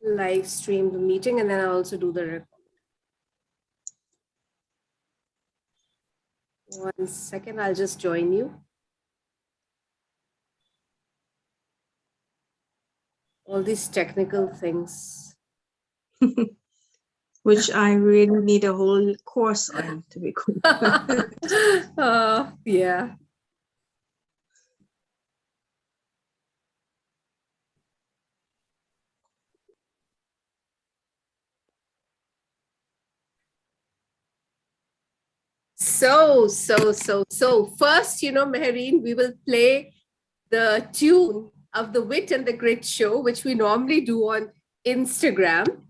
live stream the meeting, and then I'll also do the record. 1 second, I'll just join you. All these technical things. Which I really need a whole course on, to be quite yeah. So first, Mehreen, we will play the tune of the Wit and the Grit Show, which we normally do on Instagram,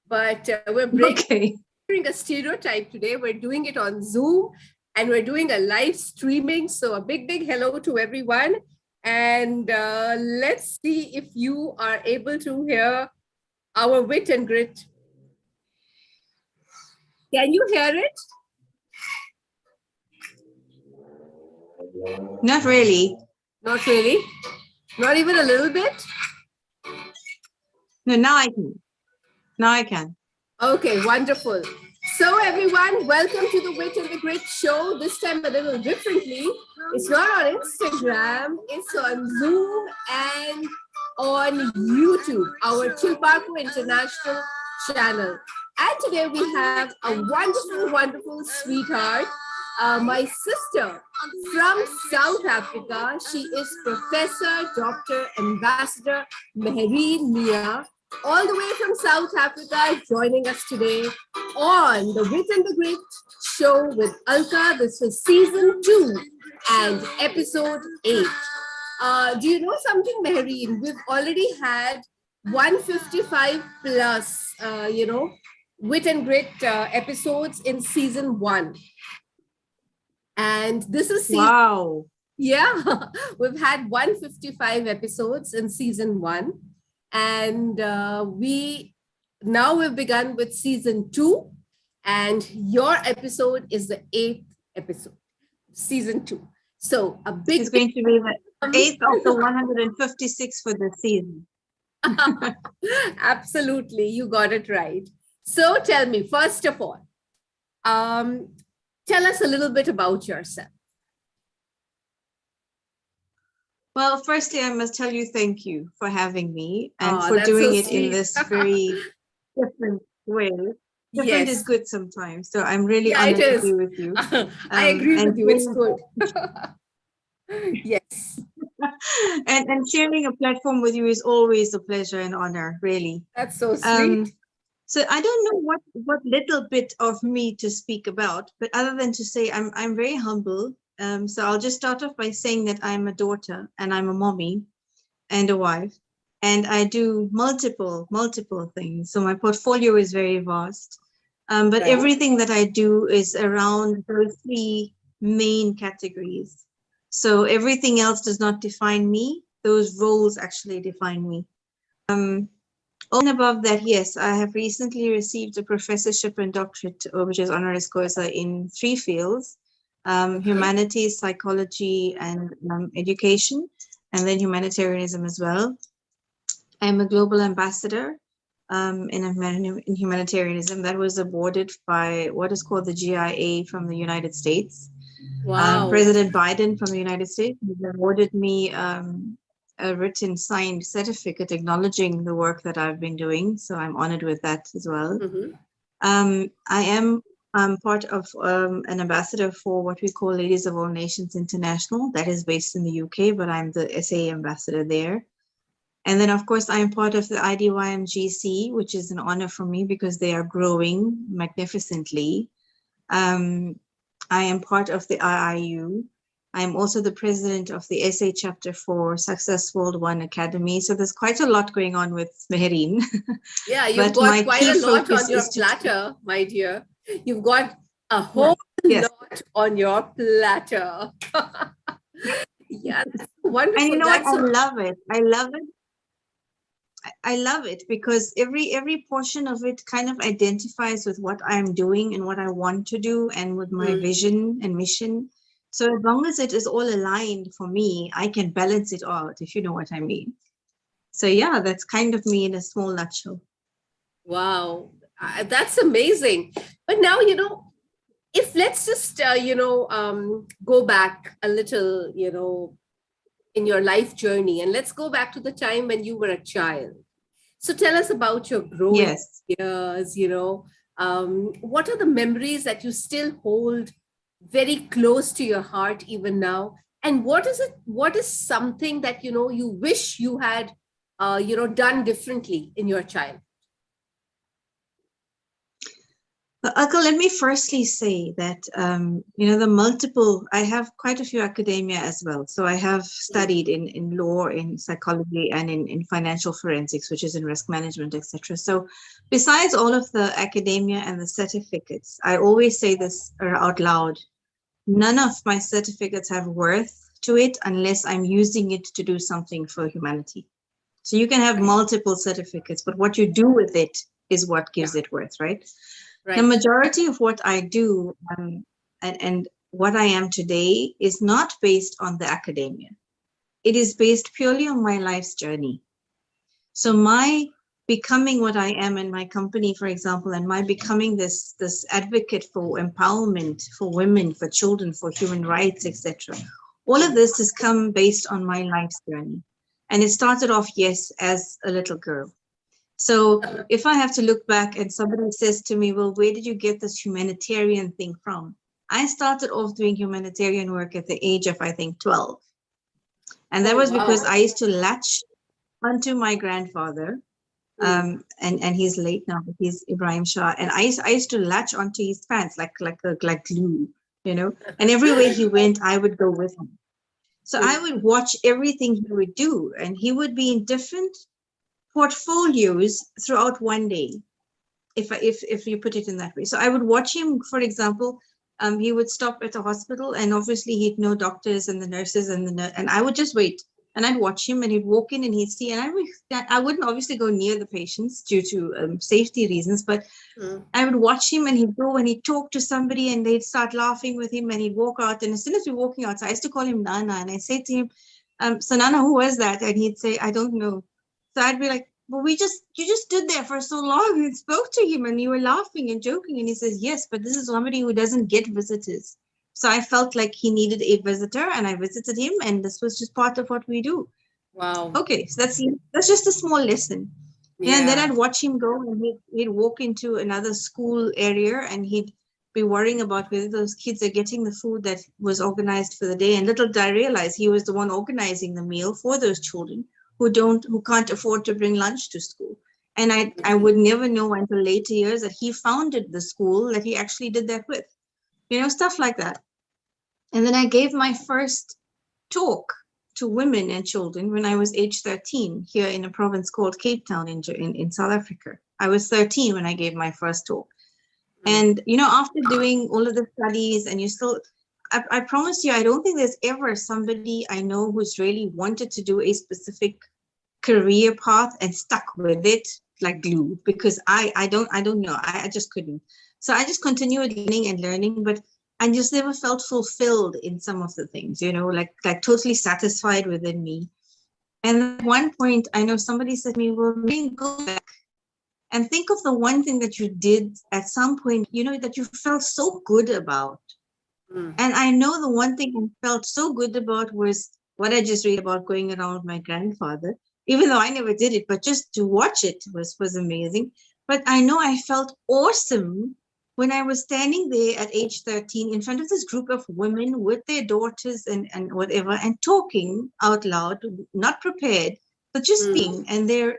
but we're breaking a stereotype today. We're doing it on Zoom, and we're doing a live streaming. So a big hello to everyone. And let's see if you are able to hear our Wit and Grit. Can you hear it? Not really. Not really? Not even a little bit? No, now I can. Now I can. Okay, wonderful. So everyone, welcome to the Wit and the Grit Show. This time a little differently. It's not on Instagram, it's on Zoom and on YouTube, our Chilparko International channel. And today we have a wonderful sweetheart, my sister from South Africa. She is Professor, Dr. Ambassador Mehreen Mia, all the way from South Africa, joining us today on the Wit and the Grit Show with Alka. This is season 2 and episode 8. Do you know something, Mehreen? We've already had 155 plus, Wit and Grit episodes in season 1. And this is season, wow. Yeah, we've had 155 episodes in season 1. And we've begun with season 2. And your episode is the 8th episode, season 2. So a big... It's going to be the 8th of the 156 for the season. Absolutely, you got it right. So tell me, first of all, tell us a little bit about yourself. Well, firstly, I must tell you thank you for having me and for doing it in this very different way. Different is good sometimes. So I'm really honored to be with you. I agree with you. It's good. Yes. and sharing a platform with you is always a pleasure and honor, really. That's so sweet. So I don't know what little bit of me to speak about, but other than to say I'm very humble. So I'll just start off by saying that I'm a daughter and I'm a mommy and a wife, and I do multiple things. So my portfolio is very vast, but everything that I do is around those 3 main categories. So everything else does not define me. Those roles actually define me. Over and above that, yes, I have recently received a professorship and doctorate, which is honoris causa, in 3 fields. Humanities, psychology, and education, and then humanitarianism as well. I'm a global ambassador in humanitarianism that was awarded by what is called the GIA from the United States. Wow. President Biden from the United States awarded me a written signed certificate acknowledging the work that I've been doing. So I'm honored with that as well. I am part of an ambassador for what we call Ladies of All Nations International. That is based in the UK, but I'm the SA ambassador there. And then, of course, I am part of the IDYMGC, which is an honor for me because they are growing magnificently. I am part of the IIU. I am also the president of the SA chapter for Success World One Academy. So there's quite a lot going on with Mehreen. Yeah, you've got quite a lot on your platter, my dear. You've got a whole lot on your platter. Yeah, that's wonderful. And you know what? I love it. I love it because every portion of it kind of identifies with what I'm doing and what I want to do and with my vision and mission. So as long as it is all aligned for me, I can balance it out, if you know what I mean. So yeah, that's kind of me in a small nutshell. Wow, that's amazing. But now, if let's just, go back a little, in your life journey, and let's go back to the time when you were a child. So tell us about your growing Yes. years, what are the memories that you still hold very close to your heart even now? And what is something that, you wish you had, done differently in your child? Alka, let me firstly say that, I have quite a few academia as well. So I have studied in law, in psychology, and in financial forensics, which is in risk management, etc. So besides all of the academia and the certificates, I always say this out loud. None of my certificates have worth to it unless I'm using it to do something for humanity. So you can have multiple certificates, but what you do with it is what gives it worth, right? The majority of what I do and what I am today is not based on the academia. It is based purely on my life's journey. So my becoming what I am in my company, for example, and my becoming this advocate for empowerment for women, for children, for human rights, etc. All of this has come based on my life's journey. And it started off, yes, as a little girl. So if I have to look back and somebody says to me, well, where did you get this humanitarian thing from? I started off doing humanitarian work at the age of, I think, 12. And that was because I used to latch onto my grandfather, and he's late now, but he's Ibrahim Shah. And I used to latch onto his pants like glue, and everywhere he went, I would go with him. So I would watch everything he would do, and he would be in different portfolios throughout one day, if you put it in that way. So I would watch him, for example, he would stop at a hospital, and obviously he'd know doctors and the nurses and I would just wait, and I'd watch him, and he'd walk in and he'd see, and I wouldn't obviously go near the patients due to safety reasons, but I would watch him, and he'd go and he'd talk to somebody, and they'd start laughing with him, and he'd walk out, and as soon as we're walking out, so I used to call him Nana, and I say to him, so Nana, who was that? And he'd say, I don't know. So I'd be like, but you just stood there for so long and spoke to him, and you were laughing and joking. And he says, yes, but this is somebody who doesn't get visitors. So I felt like he needed a visitor, and I visited him, and this was just part of what we do. Wow. Okay, so that's just a small lesson. Yeah. And then I'd watch him go, and he'd walk into another school area, and he'd be worrying about whether those kids are getting the food that was organized for the day. And little did I realize he was the one organizing the meal for those children who can't afford to bring lunch to school. And I would never know until later years that he founded the school that he actually did that with, stuff like that. And then I gave my first talk to women and children when I was age 13 here in a province called Cape Town in South Africa. I was 13 when I gave my first talk. And, after doing all of the studies, and I promise you, I don't think there's ever somebody I know who's really wanted to do a specific career path and stuck with it like glue, because I don't know. I just couldn't. So I just continued learning, but I just never felt fulfilled in some of the things, like totally satisfied within me. And at one point, I know somebody said to me, well, go back and think of the one thing that you did at some point, that you felt so good about. And I know the one thing I felt so good about was what I just read about going around with my grandfather, even though I never did it, but just to watch it was amazing. But I know I felt awesome when I was standing there at age 13 in front of this group of women with their daughters and whatever, and talking out loud, not prepared, but just being, and their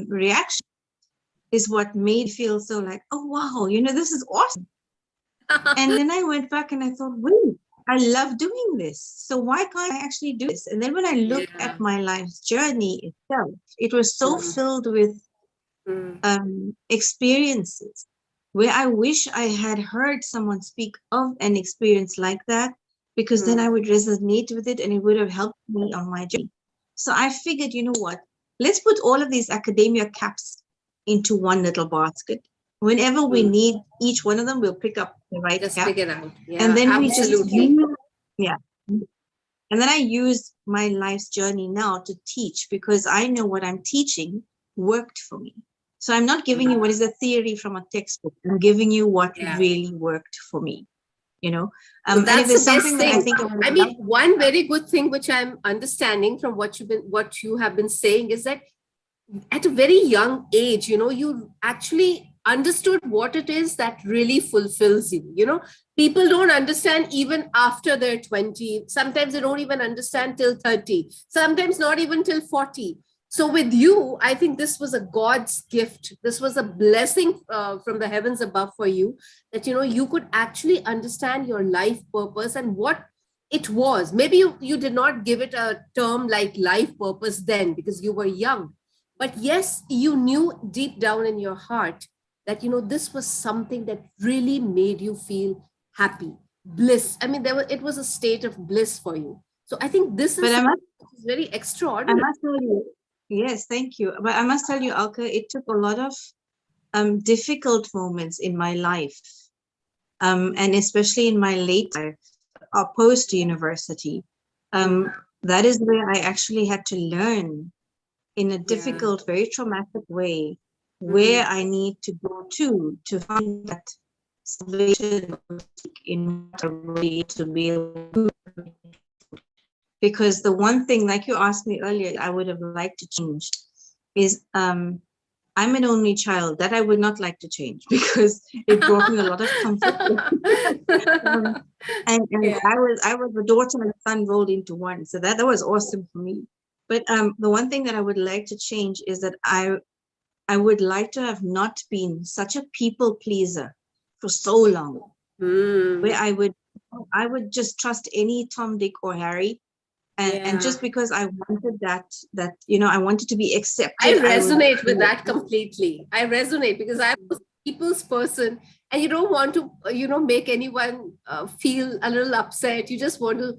reaction is what made me feel so like, oh, wow, this is awesome. And then I went back and I thought, wait, I love doing this. So why can't I actually do this? And then when I look at my life's journey itself, it was so filled with experiences where I wish I had heard someone speak of an experience like that, because then I would resonate with it and it would have helped me on my journey. So I figured, you know what, let's put all of these academia caps into one little basket. Whenever we need each one of them, we'll pick up the right just cap. pick it out. Yeah, and then absolutely. And then I use my life's journey now to teach, because I know what I'm teaching worked for me. So I'm not giving you what is a theory from a textbook. I'm giving you what really worked for me, you know. So And if that's there's the best something that I thing. think I mean, one very good thing which I'm understanding from what you have been saying is that at a very young age, you know, you actually understood what it is that really fulfills you. You know, people don't understand even after they're 20. Sometimes they don't even understand till 30, sometimes not even till 40. So with you, I think this was a God's gift. This was a blessing from the heavens above for you, that, you know, you could actually understand your life purpose and what it was. Maybe you did not give it a term like life purpose then because you were young. But yes, you knew deep down in your heart that, you know, this was something that really made you feel happy, bliss. I mean, it was a state of bliss for you. So I think this is very extraordinary. I must tell you, yes, thank you. But I must tell you, Alka, it took a lot of difficult moments in my life, and especially in my late life, post university. That is where I actually had to learn in a difficult, very traumatic way, where I need to go to find that salvation in what I really to be able to. Because the one thing, like you asked me earlier, I would have liked to change is I'm an only child. That I would not like to change because it brought me a lot of comfort. And I was a daughter and a son rolled into one. So that was awesome for me. But the one thing that I would like to change is that I would like to have not been such a people pleaser for so long, where I would just trust any Tom, Dick, or Harry, and just because I wanted that you know, I wanted to be accepted. I resonate with that completely. I resonate because I'm a people's person, and you don't want to, you know, make anyone feel a little upset. You just want to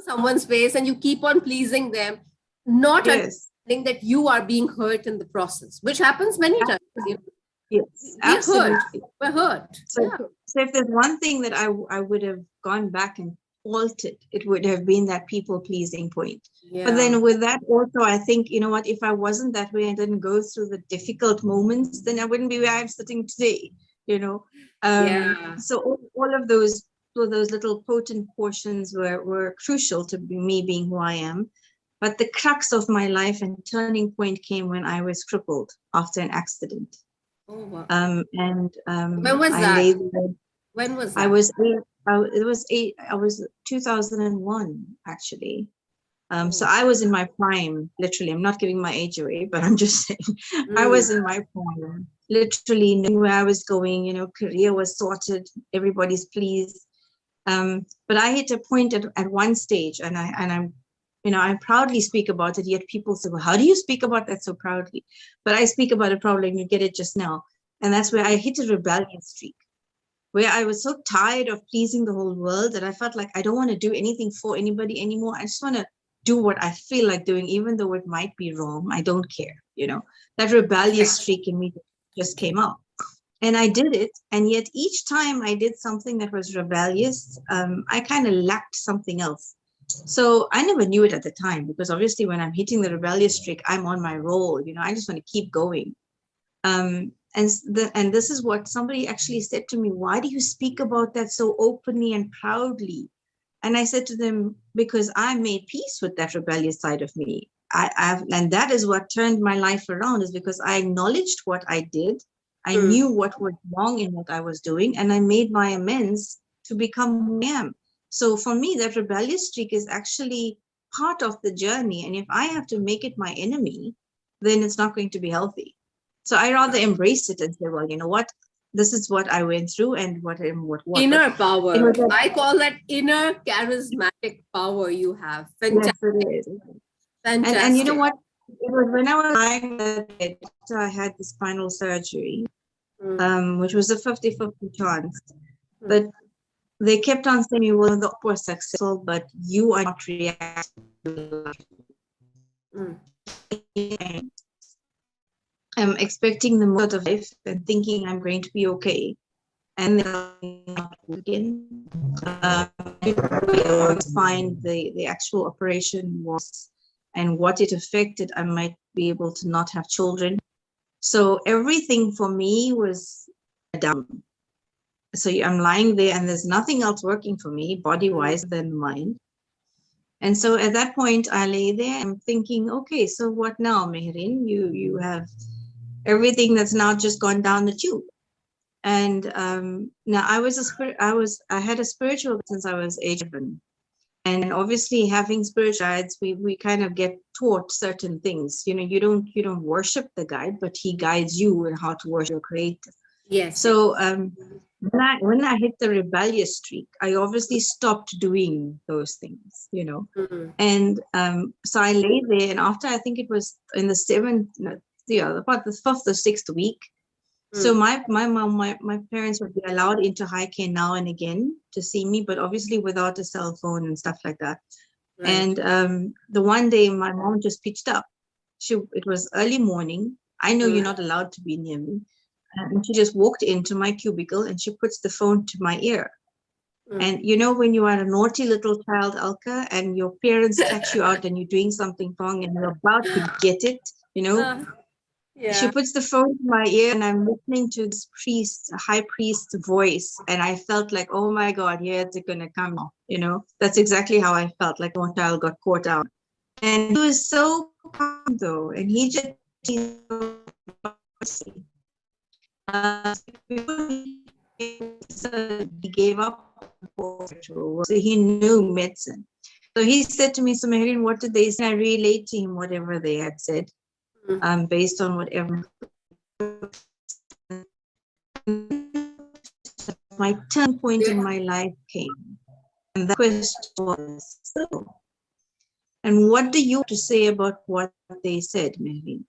someone's face, and you keep on pleasing them, not understanding that you are being hurt in the process, which happens many times. You know? Yes, absolutely. We're hurt. So if there's one thing that I would have gone back and altered, it would have been that people pleasing point. But then with that also, I think, you know what, if I wasn't that way and didn't go through the difficult moments, then I wouldn't be where I'm sitting today, you know. So all of those little potent portions were crucial to me being who I am. But the crux of my life and turning point came when I was crippled after an accident. Oh, wow. When was that? When was that? I was 2001 actually. So I was in my prime, literally. I'm not giving my age away, but I'm just saying I was in my prime, literally knowing where I was going, you know, career was sorted, everybody's pleased. But I hit a point at one stage, and I'm, you know, I proudly speak about it, yet people say, well, how do you speak about that so proudly? But I speak about it proudly, and you get it just now. And that's where I hit a rebellion streak, where I was so tired of pleasing the whole world that I felt like I don't want to do anything for anybody anymore. I just want to do what I feel like doing, even though it might be wrong. I don't care, you know. That rebellious streak in me just came up. And I did it. And yet each time I did something that was rebellious, I kind of lacked something else. So I never knew it at the time, because obviously when I'm hitting the rebellious streak, I'm on my roll, you know, I just want to keep going. And this is what somebody actually said to me, why do you speak about that so openly and proudly? And I said to them, because I made peace with that rebellious side of me. And that is what turned my life around, is because I acknowledged what I did. I knew what was wrong in what I was doing, and I made my amends to become who I am. So for me, that rebellious streak is actually part of the journey. And if I have to make it my enemy, then it's not going to be healthy. So I rather embrace it and say, well, you know what? This is what I went through and what. Inner power. I call that inner charismatic power you have. Fantastic. Yes, it is. Fantastic. And you know what? It was when I was lying after I had the spinal surgery, which was a 50-50 chance. But they kept on saying, well, the op was successful, but you are not reacting. I'm expecting the most of life and thinking I'm going to be okay. And then again, find the actual operation was and what it affected, I might be able to not have children. So everything for me was down. So I'm lying there and there's nothing else working for me body-wise than mind. And so at that point, I lay there. I'm thinking, okay, so what now, Mehrin? You have everything that's now just gone down the tube. And now I had a spiritual since I was age 7. And obviously, having spiritual guides, we kind of get taught certain things. You know, you don't worship the guide, but he guides you in how to worship your creator. Yes. So when I hit the rebellious streak, I obviously stopped doing those things, you know. Mm-hmm. And so I lay there, and after I think it was in the 7th, about the 5th or 6th week. So my mom, my parents would be allowed into high care now and again to see me, but obviously without a cell phone and stuff like that. Right. And the one day my mom just pitched up. It was early morning. I know you're not allowed to be near me. And she just walked into my cubicle and she puts the phone to my ear. And you know, when you are a naughty little child, Alka, and your parents catch you out and you're doing something wrong and you're about to get it, you know, she puts the phone to my ear and I'm listening to this high priest's voice. And I felt like, oh my God, yeah, it's going to come off, you know. That's exactly how I felt, like one child got caught out. And he was so calm though. And he just, he gave up, so he knew medicine. So he said to me, so Mehrin, what did they say? I relayed to him whatever they had said, based on whatever. My turn point in my life came, and the question was, so, and what do you have to say about what they said, Mehrin?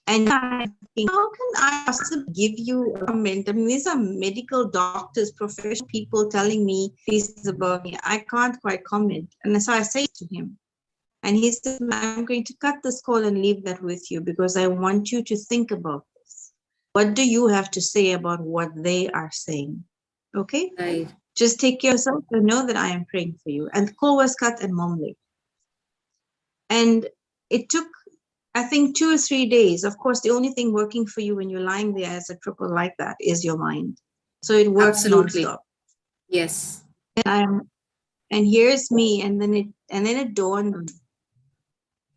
And I'm thinking, how can I possibly give you a comment? I mean, these are medical doctors, professional people telling me things about me. I can't quite comment. And so I say to him, and he said, I'm going to cut this call and leave that with you because I want you to think about this. What do you have to say about what they are saying? Okay? Right. Just take care of yourself and know that I am praying for you. And the call was cut and mom left. And it took, I think, 2 or 3 days. Of course, the only thing working for you when you're lying there as a cripple like that is your mind. So it works nonstop. Yes. And here's me, and then it dawned on me.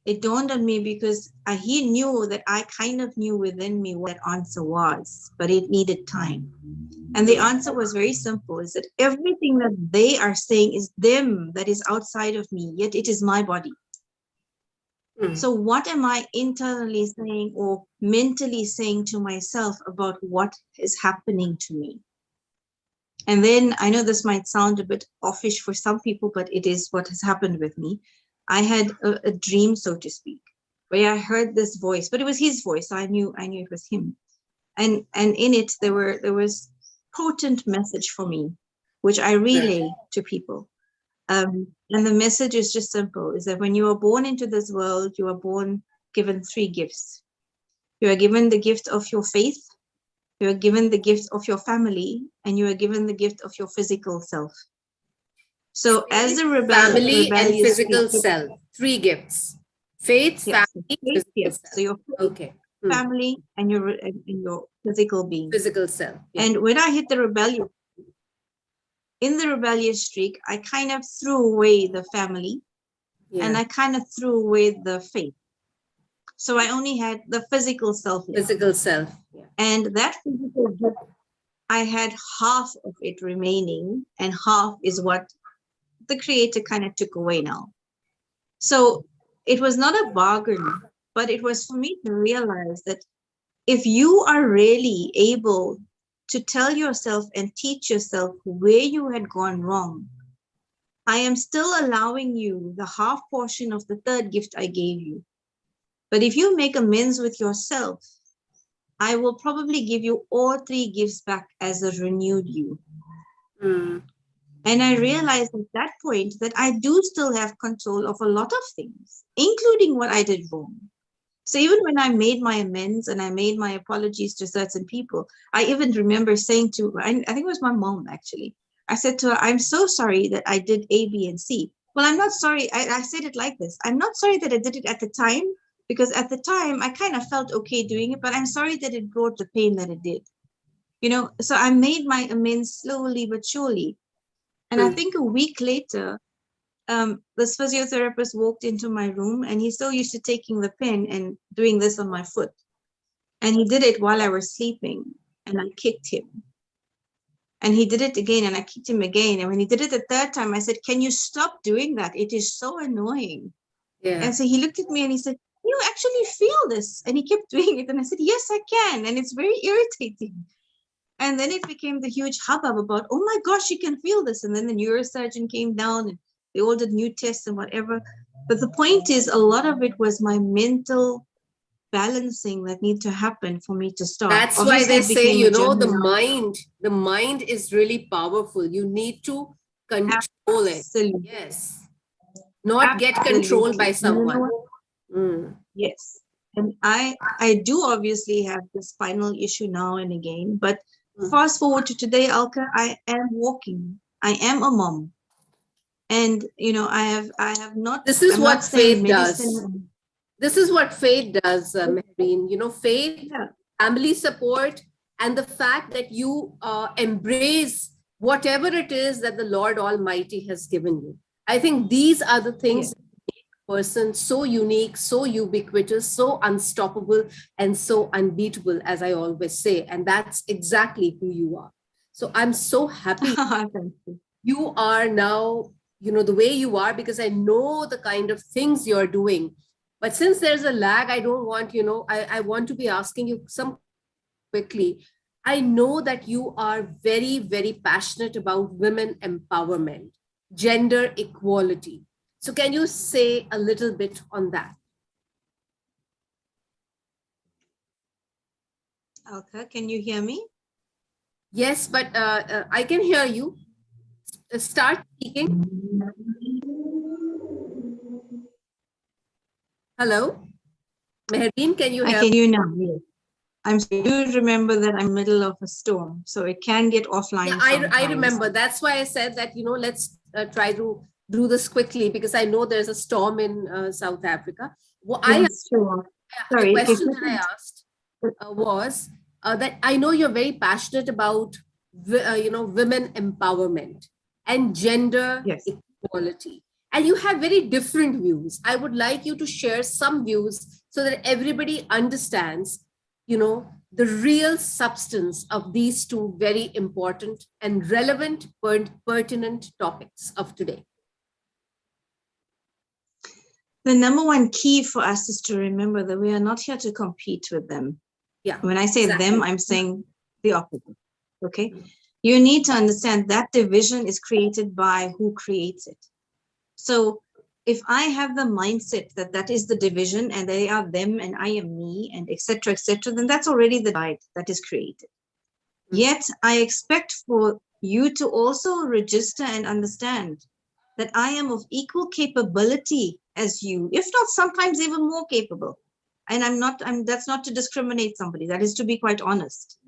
It dawned on me because he knew that I kind of knew within me what that answer was, but it needed time. And the answer was very simple: is that everything that they are saying is them, that is outside of me, yet it is my body. So what am I internally saying or mentally saying to myself about what is happening to me? And then I know this might sound a bit offish for some people, but it is what has happened with me. I had a dream, so to speak, where I heard this voice, but it was his voice. So I knew it was him. And in it, there was potent message for me, which I relay to people. And the message is just simple, is that when you are born into this world, you are born given 3 gifts. You are given the gift of your faith, you are given the gift of your family, and you are given the gift of your physical self. So faith, as a family and physical self, 3 gifts. Faith, yes, family, faith, physical self. So your faith, family and your physical being. Physical self. Yeah. And when I hit the rebellion, in the rebellious streak, I kind of threw away the family and I kind of threw away the faith. So I only had the physical self. Physical self. Yeah. And that physical gift, I had half of it remaining, and half is what the creator kind of took away now. So it was not a bargain, but it was for me to realize that if you are really able to tell yourself and teach yourself where you had gone wrong, I am still allowing you the half portion of the 3rd gift I gave you. But if you make amends with yourself, I will probably give you all 3 gifts back as a renewed you. And I realized at that point that I do still have control of a lot of things, including what I did wrong. So even when I made my amends and I made my apologies to certain people, I even remember saying to, I think it was my mom actually, I said to her, I'm so sorry that I did A, B, and C, Well, I'm not sorry. I said it like this. I'm not sorry that I did it at the time, because at the time I kind of felt okay doing it, but I'm sorry that it brought the pain that it did. So I made my amends slowly but surely. And I think a week later, this physiotherapist walked into my room, and he's so used to taking the pen and doing this on my foot. And he did it while I was sleeping, and I kicked him. And he did it again, and I kicked him again. And when he did it the third time, I said, "Can you stop doing that? It is so annoying." Yeah. And so he looked at me and he said, "You actually feel this?" And he kept doing it. And I said, "Yes, I can. And it's very irritating." And then it became the huge hubbub about, "Oh my gosh, you can feel this." And then the neurosurgeon came down and they all did new tests and whatever. But the point is, a lot of it was my mental balancing that need to happen for me to start. That's Obviously, why they say, the journal. mind is really powerful. You need to control it. Absolutely. Yes. Not get controlled by someone. Yes. And I do obviously have the spinal issue now and again, but fast forward to today, Alka, I am walking. I am a mom. And I have not. This is what faith does. This is what faith does, Mehreen. Faith, family support, and the fact that you embrace whatever it is that the Lord Almighty has given you. I think these are the things that make a person so unique, so ubiquitous, so unstoppable, and so unbeatable, as I always say. And that's exactly who you are. So I'm so happy you are now, the way you are, because I know the kind of things you're doing. But since there's a lag, I don't want, I want to be asking you some quickly. I know that you are very, very passionate about women empowerment, gender equality. So can you say a little bit on that? Alka, can you hear me? Yes, but I can hear you. Start speaking. Hello, Mehreen, can you hear me? I can hear you now. Yes. I'm still remember that I'm middle of a storm, so it can get offline. Yeah, I remember. That's why I said that, let's try to do this quickly, because I know there's a storm in South Africa. Well, sure. The question that I asked was that I know you're very passionate about, women empowerment and gender equality. And you have very different views. I would like you to share some views so that everybody understands, the real substance of these two very important and relevant, pertinent topics of today. The number one key for us is to remember that we are not here to compete with them. Yeah. When I say them, I'm saying the opposite. Okay. You need to understand that division is created by who creates it. So if I have the mindset that that is the division and they are them and I am me and etc., then that's already the divide that is created. Yet I expect for you to also register and understand that I am of equal capability as you, if not sometimes even more capable. And that's not to discriminate somebody. That is to be quite honest.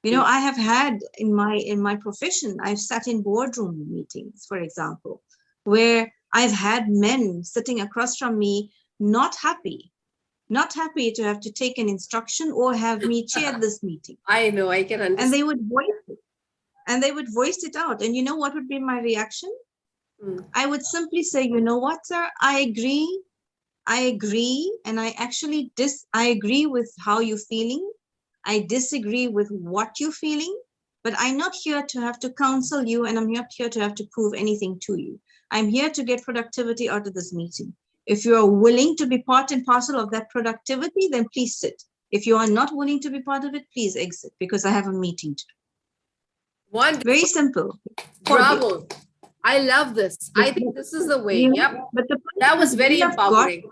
I have had in my profession, I've sat in boardroom meetings, for example, where I've had men sitting across from me, not happy to have to take an instruction or have me chair this meeting. I know, I can understand. And they would voice it out. And you know what would be my reaction? I would simply say, "You know what, sir? I agree. And I actually I agree with how you're feeling. I disagree with what you're feeling, but I'm not here to have to counsel you, and I'm not here to have to prove anything to you. I'm here to get productivity out of this meeting. If you are willing to be part and parcel of that productivity, then please sit. If you are not willing to be part of it, please exit, because I have a meeting to do." Wonderful. Very simple. Bravo. I love this. I think this is the way. Yep. But that was very empowering.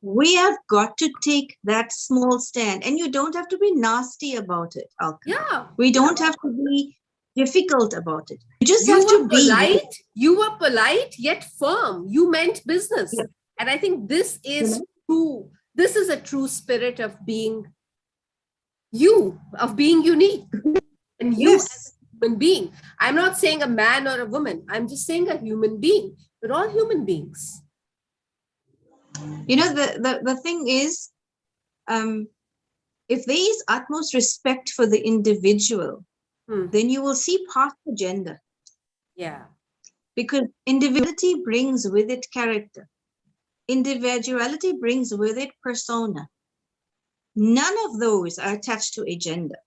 We have got to take that small stand, and you don't have to be nasty about it, Alka. Yeah. We don't have to be difficult about it. You just have to be polite. You were polite yet firm. You meant business. Yeah. And I think this is true. This is a true spirit of being you, of being unique. And you as a human being. I'm not saying a man or a woman. I'm just saying a human being. We're all human beings. You know, the thing is, if there is utmost respect for the individual, then you will see past the gender. Yeah. Because individuality brings with it character. Individuality brings with it persona. None of those are attached to a gender.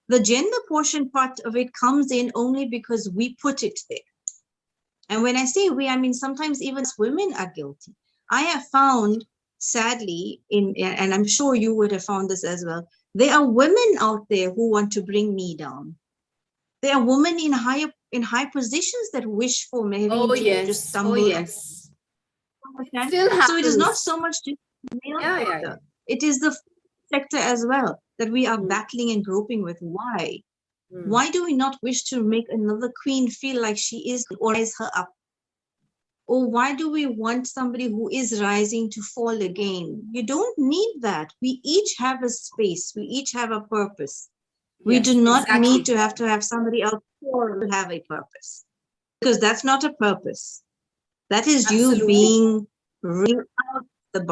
The gender portion part of it comes in only because we put it there. And when I say we, I mean sometimes even women are guilty. I have found, sadly, and I'm sure you would have found this as well, there are women out there who want to bring me down. There are women in high positions that wish for me to just stumble. Oh, yes. So it is not so much just the male sector. It is the sector as well that we are battling and groping with. Why? Why do we not wish to make another queen feel like she is, or rise her up? Or why do we want somebody who is rising to fall again? You don't need that. We each have a space. We each have a purpose. We do not need to have somebody else to have a purpose, because that's not a purpose. That is you being out of the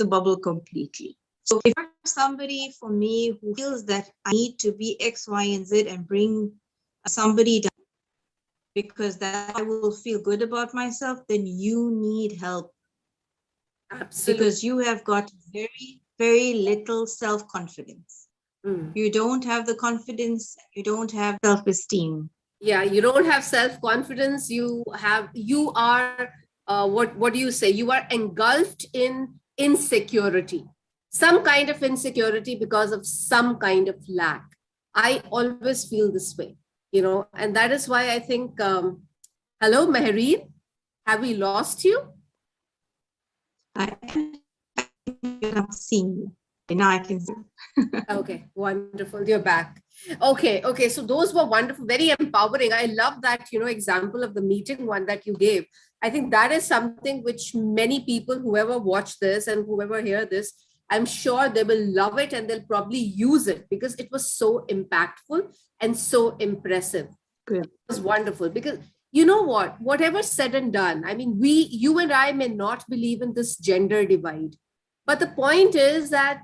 bubble completely. So if somebody for me who feels that I need to be X, Y, and Z and bring somebody down because that I will feel good about myself, then you need help. Absolutely. Because you have got very, very little self-confidence. You don't have the confidence, you don't have self-esteem. Yeah, you don't have self-confidence. You are, what do you say? You are engulfed in insecurity, some kind of insecurity because of some kind of lack. I always feel this way, and that is why I think, hello, Mehreen, have we lost you? I have seen you. Now I can see. Okay, wonderful. You're back. Okay. So those were wonderful, very empowering. I love that, example of the meeting one that you gave. I think that is something which many people, whoever watch this and whoever hear this, I'm sure they will love it and they'll probably use it because it was so impactful and so impressive. Good. It was wonderful because you know what, whatever said and done, I mean, you and I may not believe in this gender divide. But the point is that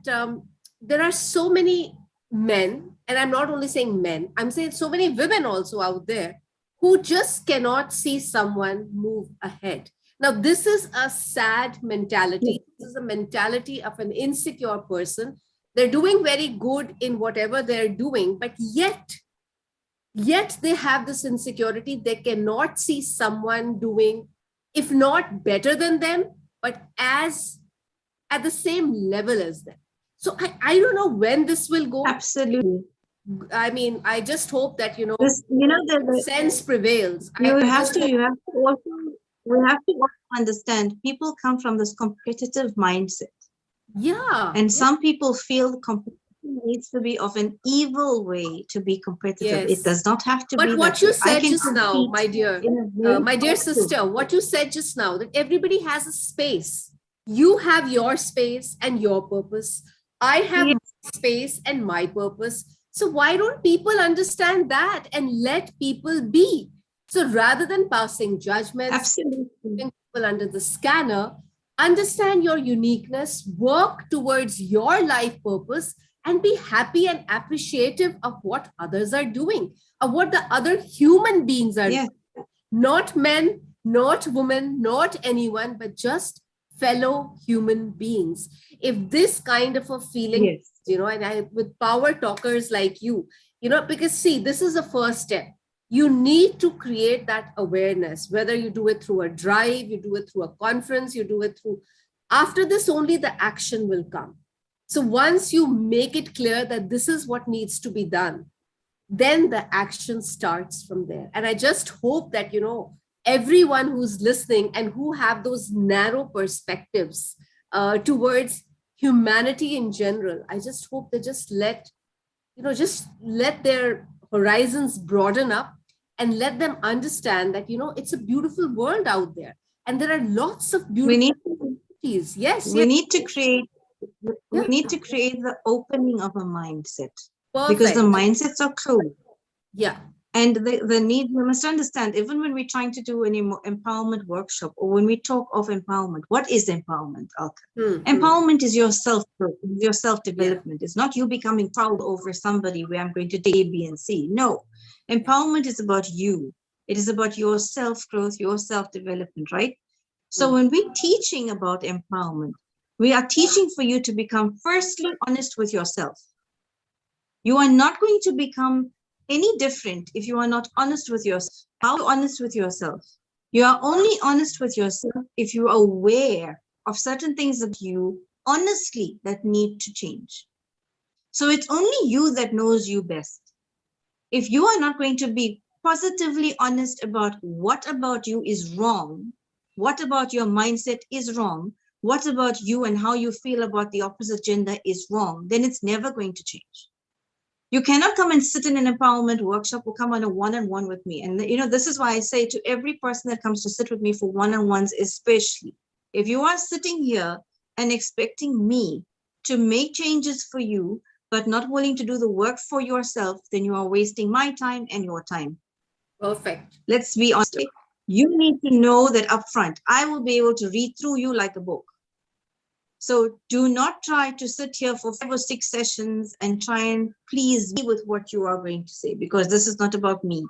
there are so many men, and I'm not only saying men, I'm saying so many women also out there who just cannot see someone move ahead. Now, this is a sad mentality. This is a mentality of an insecure person. They're doing very good in whatever they're doing, but yet they have this insecurity. They cannot see someone doing, if not better than them, but at the same level as them. So I don't know when this will go. Absolutely. I mean, I just hope that, the sense prevails. We have to also understand people come from this competitive mindset. Yeah. And some people feel competition needs to be of an evil way to be competitive. Yes. It does not have to be. But what you said just now, my dear sister, what you said just now, that everybody has a space. You have your space and your purpose. I have my space and my purpose. So why don't people understand that and let people be? So rather than passing judgments, putting people under the scanner, understand your uniqueness, work towards your life purpose, and be happy and appreciative of what others are doing, of what the other human beings are doing. Not men, not women, not anyone, but just fellow human beings. If this kind of a feeling, and I with power talkers like you, because see, this is the first step. You need to create that awareness, whether you do it through a drive, you do it through a conference, you do it through, after this only the action will come. So once you make it clear that this is what needs to be done, then the action starts from there. And I just hope that, everyone who's listening and who have those narrow perspectives towards humanity in general, I just hope they just let their horizons broaden up and let them understand that, it's a beautiful world out there. And there are lots of beautiful opportunities. We need to create the opening of a mindset. Perfect. Because the mindsets are closed. Yeah. And the need, we must understand, even when we're trying to do an empowerment workshop, or when we talk of empowerment, what is empowerment, Alka? Empowerment is your self-growth, your self-development. It's not you becoming proud over somebody where I'm going to do A, B, and C. No, empowerment is about you. It is about your self-growth, your self-development, right? So when we're teaching about empowerment, we are teaching for you to become firstly honest with yourself. You are not going to become any different if you are not honest with yourself. How are you honest with yourself? You are only honest with yourself if you are aware of certain things about you honestly that need to change. So it's only you that knows you best. If you are not going to be positively honest about what about you is wrong, what about your mindset is wrong, what about you and how you feel about the opposite gender is wrong, then it's never going to change. You cannot come and sit in an empowerment workshop or come on a one-on-one with me. And this is why I say to every person that comes to sit with me for one-on-ones, especially, if you are sitting here and expecting me to make changes for you, but not willing to do the work for yourself, then you are wasting my time and your time. Perfect. Let's be honest. You need to know that upfront. I will be able to read through you like a book. So do not try to sit here for 5 or 6 sessions and try and please me with what you are going to say, because this is not about me.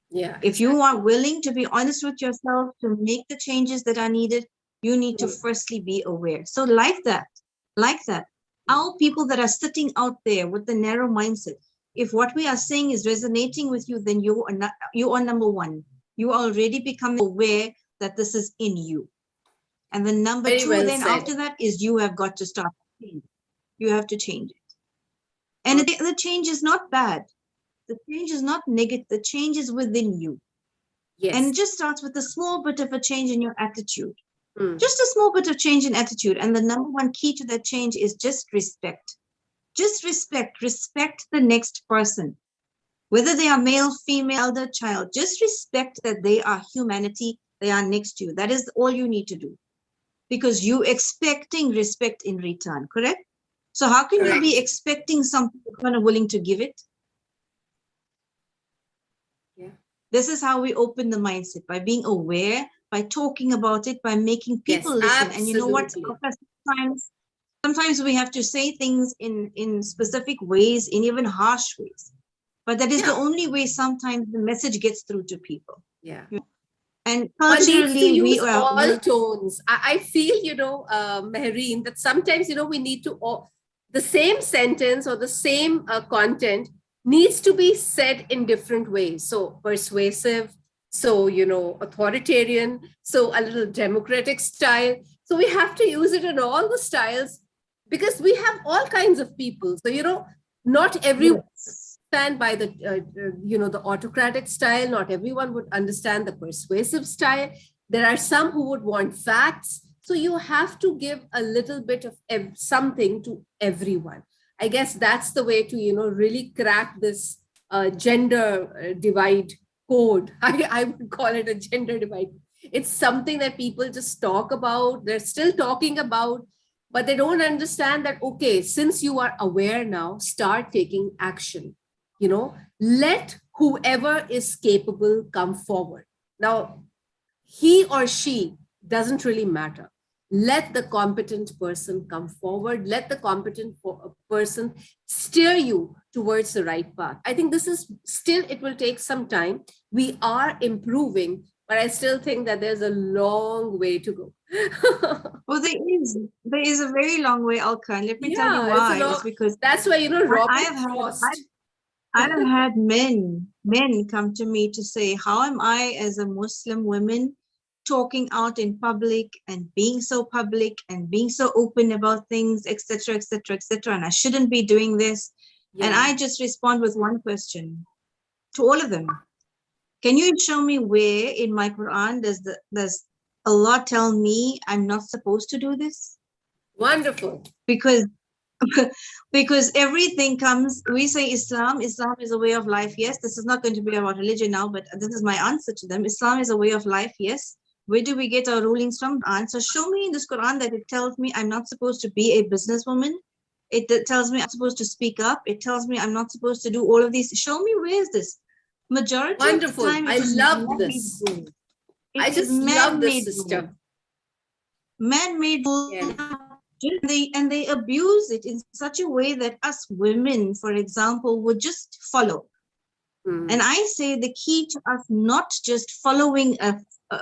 Yeah. If you are willing to be honest with yourself, to make the changes that are needed, you need to firstly be aware. So like that, our people that are sitting out there with the narrow mindset, if what we are saying is resonating with you, then you are number one. You are already becoming aware that this is in you. And the number Very 2 well then said. after that is you have got to start changing. You have to change it. And the change is not bad. The change is not negative. The change is within you. Yes. And it just starts with a small bit of a change in your attitude. Just a small bit of change in attitude. And the number one key to that change is just respect. Just respect. Respect the next person. Whether they are male, female, elder, child, just respect that they are humanity. They are next to you. That is all you need to do. Because you expecting respect in return, correct? So how can you be expecting something if you're not willing to give it? Yeah. This is how we open the mindset, by being aware, by talking about it, by making people listen. Absolutely. And you know what? Sometimes we have to say things in specific ways, in even harsh ways. But that is the only way sometimes the message gets through to people. Yeah. And One needs to culturally, use all tones. I feel, Mehreen, that sometimes, we need to, the same sentence or the same content needs to be said in different ways. So persuasive, so, authoritarian, so a little democratic style. So we have to use it in all the styles because we have all kinds of people. So, not everyone stand by the the autocratic style. Not everyone would understand the persuasive style. There are some who would want facts. So you have to give a little bit of something to everyone. I guess that's the way to really crack this gender divide code. I would call it a gender divide. It's something that people just talk about. They're still talking about, but they don't understand that, okay, since you are aware now, start taking action. Let whoever is capable come forward. Now, he or she doesn't really matter. Let the competent person come forward. Let the competent person steer you towards the right path. I think this is still, it will take some time. We are improving, but I still think that there's a long way to go. Well, there is a very long way, Alka, and let me tell you why. It's because that's why Robert I have had men come to me to say, how am I as a Muslim woman talking out in public and being so public and being so open about things, etc., etc., etc., and I shouldn't be doing this. Yeah. And I just respond with one question to all of them. Can you show me where in my Quran does Allah tell me I'm not supposed to do this? Wonderful. Because everything comes, we say Islam is a way of life. Yes, this is not going to be about religion now, but this is my answer to them. Islam is a way of life. Yes. Where do we get our rulings from? Answer, show me in this Quran that it tells me I'm not supposed to be a businesswoman. It tells me I'm supposed to speak up. It tells me I'm not supposed to do all of these. Show me, where is this? Majority of the Wonderful. time, I it is love man-made this. rule. I It is just love this man-made system. rule. Man-made rule. Yes. And they abuse it in such a way that us women, for example, would just follow. And I say the key to us not just following a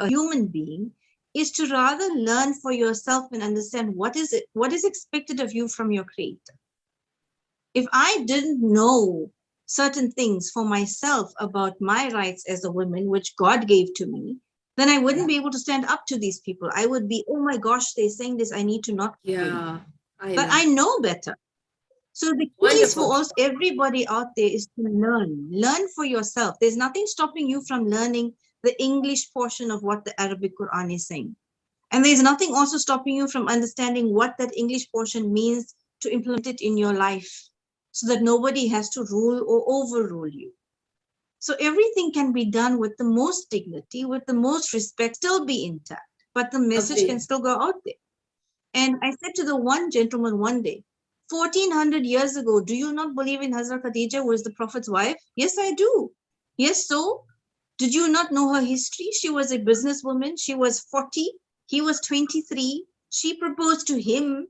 human being is to rather learn for yourself and understand what is expected of you from your creator. If I didn't know certain things for myself about my rights as a woman, which God gave to me, then I wouldn't be able to stand up to these people. I would be, oh my gosh, they're saying this, I need to not. Yeah. But I know better. So the key is for Wonderful. us, everybody out there, is to learn for yourself. There's nothing stopping you from learning the English portion of what the Arabic Quran is saying. And there's nothing also stopping you from understanding what that English portion means to implement it in your life so that nobody has to rule or overrule you. So everything can be done with the most dignity, with the most respect, still be intact, but the message can still go out there. And I said to the one gentleman one day, 1400 years ago, do you not believe in Hazrat Khadija, who is the Prophet's wife? Yes, I do. Yes, so? Did you not know her history? She was a businesswoman. She was 40. He was 23. She proposed to him.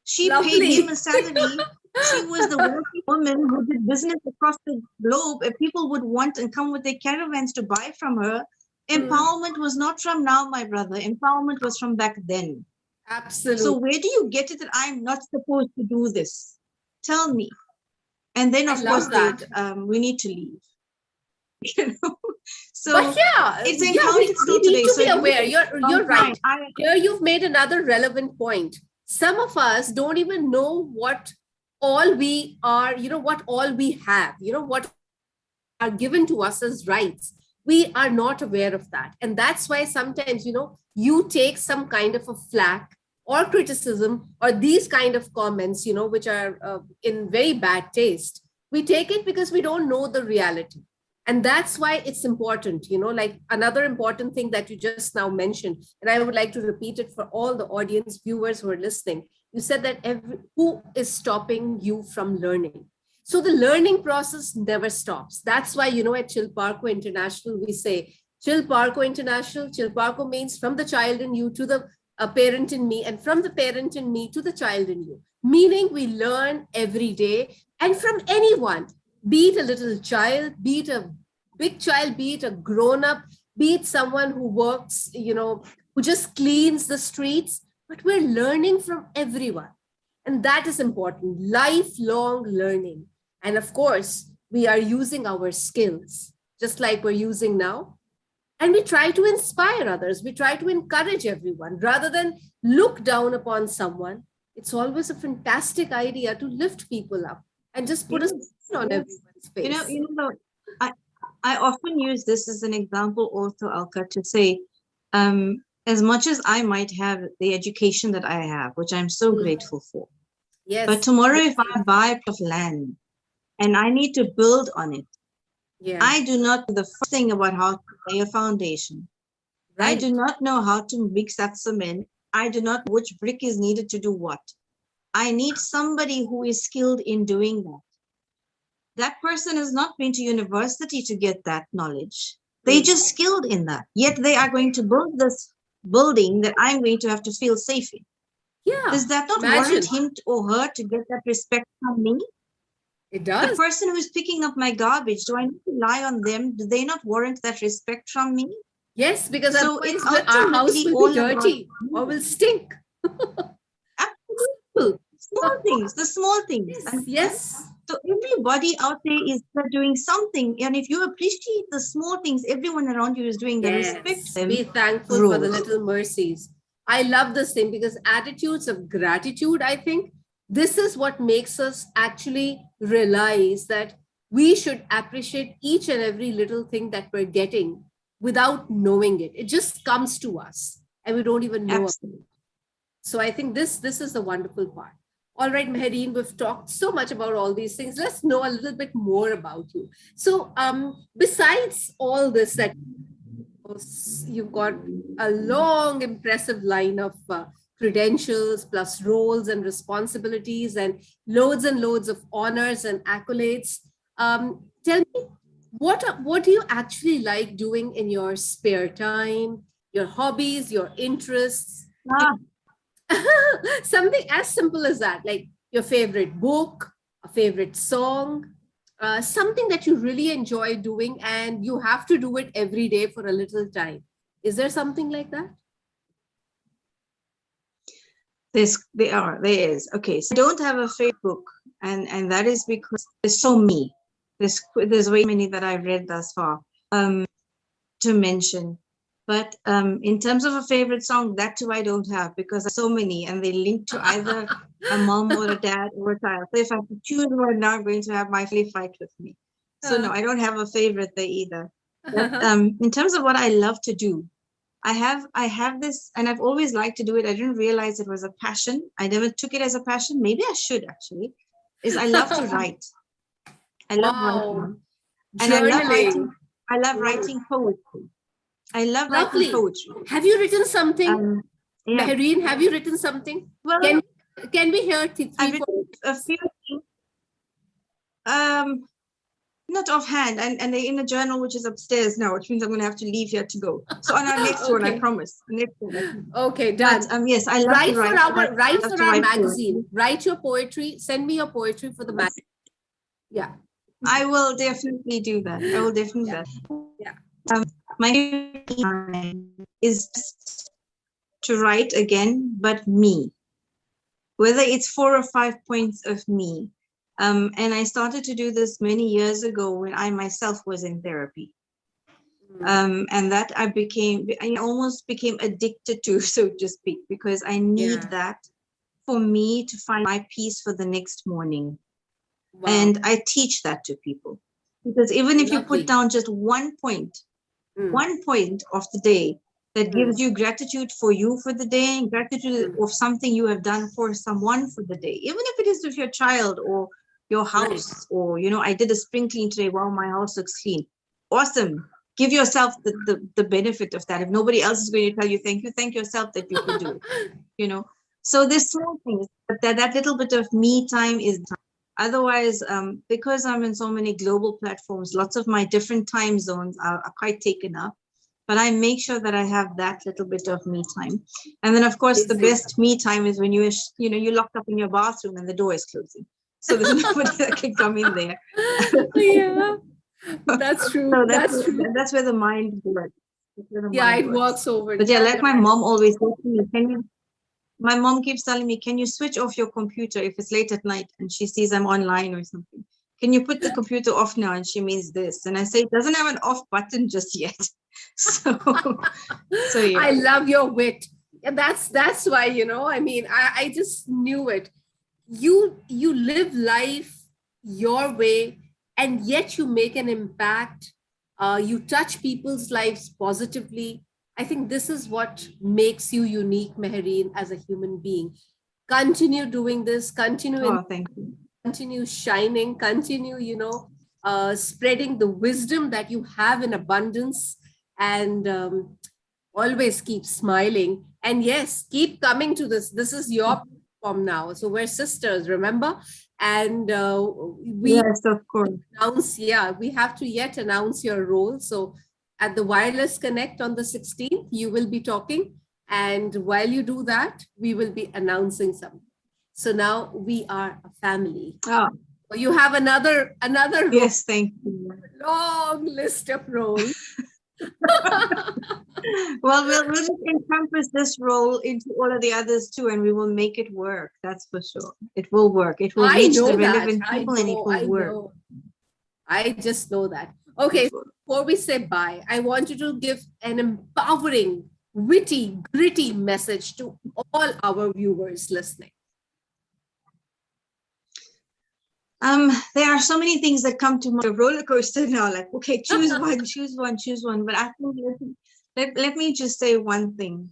She paid him a salary. She was the wealthy woman who did business across the globe, and people would want and come with their caravans to buy from her. Empowerment was not from now, my brother. Empowerment was from back then. Absolutely. So where do you get it that I'm not supposed to do this? Tell me. And then, of course, we need to leave. You know? So but yeah, it's encountered still we need today. to be aware. You're right. Here you've made another relevant point. Some of us don't even know what all we are, what all we have, what are given to us as rights. We are not aware of that. And that's why sometimes, you take some kind of a flack or criticism or these kind of comments, which are in very bad taste. We take it because we don't know the reality. And that's why it's important, like another important thing that you just now mentioned, and I would like to repeat it for all the audience viewers who are listening. You said that who is stopping you from learning? So the learning process never stops. That's why, at Chilparko International, we say, Chilparko International, Chilparko means from the child in you to the parent in me, and from the parent in me to the child in you. Meaning we learn every day, and from anyone, be it a little child, be it a big child, be it a grown-up, be it someone who works, who just cleans the streets, but we're learning from everyone. And that is important, lifelong learning. And of course, we are using our skills, just like we're using now. And we try to inspire others. We try to encourage everyone rather than look down upon someone. It's always a fantastic idea to lift people up and just put a smile on everyone's face. I often use this as an example also, Alka, to say, as much as I might have the education that I have, which I'm so grateful for. Yes. But tomorrow, if I buy a plot of land and I need to build on it, I do not know the first thing about how to lay a foundation. Right. I do not know how to mix that cement. I do not know which brick is needed to do what. I need somebody who is skilled in doing that. That person has not been to university to get that knowledge. They're just skilled in that. Yet they are going to build this building that I'm going to have to feel safe in. Yeah. Does that not warrant him or her to get that respect from me? It does. The person who is picking up my garbage, do I need to rely on them? Do they not warrant that respect from me? Yes, because so it's our house will be dirty or will stink. Absolutely. Small things, the small things. Yes. So everybody out there is doing something. And if you appreciate the small things everyone around you is doing, then respect them. Be thankful for the little mercies. I love this thing because attitudes of gratitude, I think, this is what makes us actually realize that we should appreciate each and every little thing that we're getting without knowing it. It just comes to us and we don't even know. Absolutely. So I think this is the wonderful part. All right, Mehreen, we've talked so much about all these things. Let's know a little bit more about you. So besides all this, that you've got a long, impressive line of credentials, plus roles and responsibilities and loads of honors and accolades. Tell me, What do you actually like doing in your spare time, your hobbies, your interests? Ah, Something as simple as that, like your favorite book, a favorite song, something that you really enjoy doing and you have to do it every day for a little time. Is there something like that? there is. Okay, so I don't have a favorite book, and that is because there's so many. There's way many that I've read thus far to mention. But in terms of a favorite song, that too I don't have because there's so many and they link to either a mom or a dad or a child. So if I have to choose one now, I'm going to have my family fight with me. So no, I don't have a favorite there either. But in terms of what I love to do, I have this, and I've always liked to do it. I didn't realize it was a passion. I never took it as a passion. Maybe I should actually. Is I love to write. I love writing, and Journaling. I love writing poetry. I love Lovely. writing poetry. Have you written something? Yeah. Mehreen, have you written something? Well, can we hear I've written a few things, not offhand, and they're in a journal which is upstairs now, which means I'm going to have to leave here to go. So on our next one, I promise. Next one. Okay, done. But yes, I love to write. Write for our magazine. Write your poetry. Send me your poetry for the magazine. Yeah. I will definitely do that. I will definitely do that. Yeah. My favorite time is just to write again, but me. Whether it's 4 or 5 points of me. And I started to do this many years ago when I myself was in therapy. And that I almost became addicted to, so to speak, because I need that for me to find my peace for the next morning. Wow. And I teach that to people. Because even if you put down just 1 point, 1 point of the day that gives you gratitude for you for the day and gratitude of something you have done for someone for the day, even if it is with your child or your house, or, you know, I did a spring clean today. Wow, my house looks clean. Awesome. Give yourself the benefit of that. If nobody else is going to tell you thank you, thank yourself that you could do it, you know. So there's small things, but that little bit of me time is time. Otherwise, because I'm in so many global platforms, lots of my different time zones are quite taken up. But I make sure that I have that little bit of me time. And then, of course, the best me time is when you're locked up in your bathroom and the door is closing. So there's nobody that can come in there. Yeah, that's true. So that's true. That's where the mind works. It works over. But yeah, like my mom always says to me, my mom keeps telling me, can you switch off your computer if it's late at night and she sees I'm online or something? Can you put the computer off now? And she means this. And I say, it doesn't have an off button just yet. So yeah. I love your wit. That's why, you know, I mean, I just knew it. You live life your way, and yet you make an impact. You touch people's lives positively. I think this is what makes you unique, Mehreen, as a human being. Continue doing this. Continue shining. Continue, you know, spreading the wisdom that you have in abundance, and always keep smiling. And yes, keep coming to this. This is your platform now. So we're sisters, remember? And yes, of course. We have to yet announce your role. So at the Wireless Connect on the 16th, you will be talking. And while you do that, we will be announcing something. So now we are a family. Oh. You have another role. Yes, thank you. Long list of roles. Well, we'll just encompass this role into all of the others too, and we will make it work. That's for sure. It will work. It will reach the relevant people, and it will work. I just know that. Okay, before we say bye, I want you to give an empowering, witty, gritty message to all our viewers listening. There are so many things that come to my roller coaster now, like, okay, choose one, choose one, choose one. But I think let me just say one thing.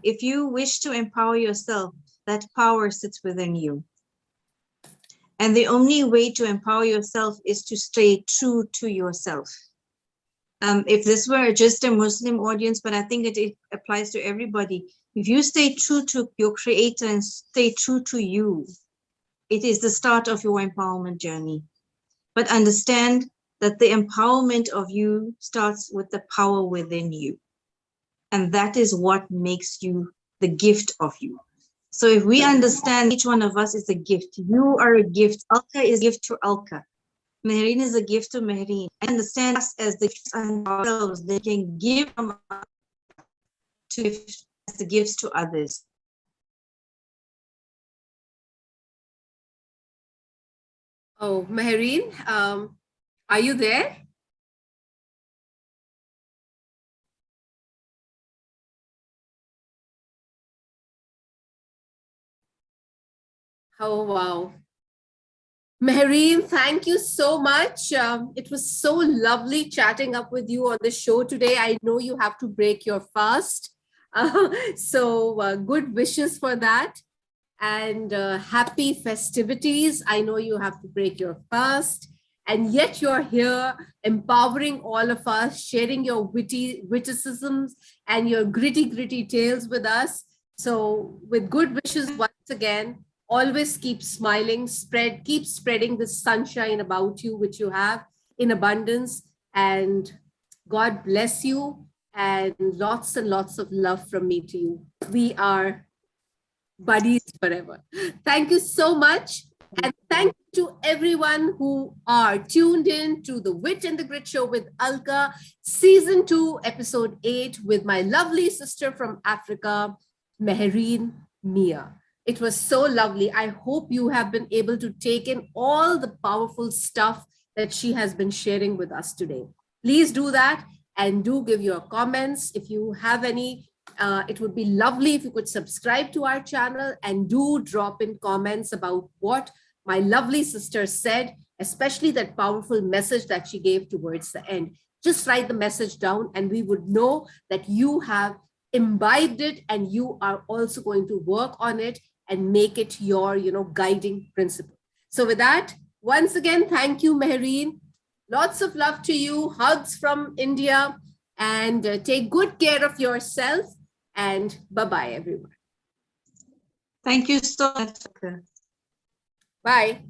If you wish to empower yourself, that power sits within you. And the only way to empower yourself is to stay true to yourself. If this were just a Muslim audience, but I think it applies to everybody. If you stay true to your creator and stay true to you, it is the start of your empowerment journey. But understand that the empowerment of you starts with the power within you. And that is what makes you the gift of you. So if we understand each one of us is a gift, you are a gift. Alka is a gift to Alka. Mehreen is a gift to Mehreen. Understand us as the gifts ourselves. They can give to as the gifts to others. Oh, Mehreen, are you there? Oh, wow. Mehreen, thank you so much. It was so lovely chatting up with you on the show today. I know you have to break your fast. So good wishes for that. And happy festivities. I know you have to break your fast. And yet you're here empowering all of us, sharing your witticisms and your gritty tales with us. So with good wishes once again, always keep smiling, keep spreading the sunshine about you, which you have in abundance. And God bless you, and lots of love from me to you. We are buddies forever. Thank you so much. And thank you to everyone who are tuned in to the Wit and the Grit Show with Alka, Season 2, Episode 8, with my lovely sister from Africa, Mehreen Mia. It was so lovely. I hope you have been able to take in all the powerful stuff that she has been sharing with us today. Please do that, and do give your comments. If you have any, it would be lovely if you could subscribe to our channel, and do drop in comments about what my lovely sister said, especially that powerful message that she gave towards the end. Just write the message down, and we would know that you have imbibed it, and you are also going to work on it and make it your, guiding principle. So with that, once again, thank you, Mehreen. Lots of love to you. Hugs from India, and take good care of yourself. And bye-bye, everyone. Thank you so much. Bye.